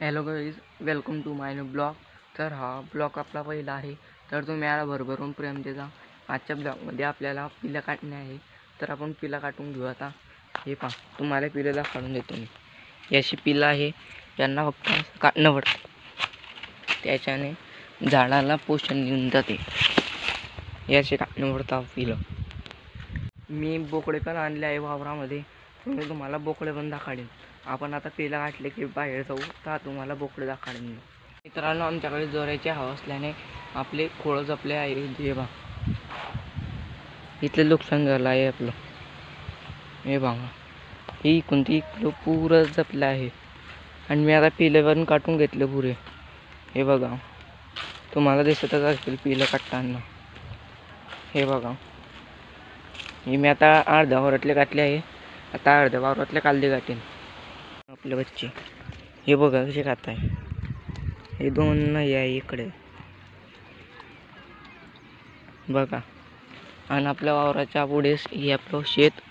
Hello guys, welcome to my new blog. तर हा blog आपला पहिला आहे, तर तुम्ही याला भरभरून प्रेम देता. आजच्या ब्लॉगमध्ये आपल्याला पिलं काढणे आहे, तर आपण पिलं काढून घेऊ. आता हे पहा, तुम्हाला पिलेला काढून देतो मी. याची पिलं आहे, यांना फक्त काढणं पडतं, त्याच्याने झाडाला पोषण देऊन जाते. याचे काढणं पडतं पिलं. मी बोकडे पण आणले आहे वावरामध्ये, मी तुम्हाला बोकडे पण दाखवेन. आपण आता पिलं काढले की बाहेर जाऊ, तर तुम्हाला बोकडे दाखवेन. मित्रांनो, आमच्याकडे जोराची हवा असल्याने आपले खोळं जपले आहे. हे बघा, इथलं नुकसान झालं आहे आपलं. हे बघा, ही कोणती इकडं पुरं जपलं आहे. आणि मी आता पिलं पण काढून घेतले पुरे. हे बघा, तुम्हाला दिसतच असेल पिलं काढताना. हे बघा, हे मी आता अर्ध्या वावरातले काढले आहे. आता अर्ध्या वावरातले काढले गाठीन आपले बच्चे. हे बघा कसे खात आहे. हे दोन नाही आहे इकडे बघा. आणि आपल्या वावराच्या पुढेच हे आपलं शेत,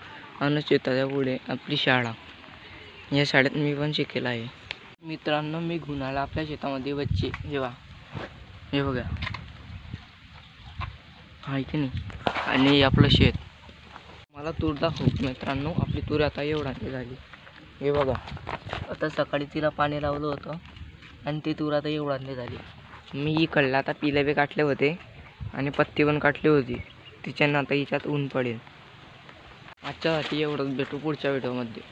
आणि शेताच्या पुढे आपली शाळा. या शाळेत मी पण शिकेला आहे. मित्रांनो, मी घेऊन आला आपल्या शेतामध्ये बच्चे. हे बघा, आहे की नाही. आणि आपलं शेत. मला तूर दाखव मित्रांनो. आपली तूर आता एवढाची झाली. हे बघा, आता सकाळी तिला पाणी लावलं होतं आणि ती तूर आता एवढाची झाली. मी इकडला आता पिले बी काटले होते आणि पत्ती पण काटली होती. तिच्यानं आता हिच्यात ऊन पडेल. आजच्यासाठी एवढंच. भेटू पुढच्या व्हिडिओमध्ये.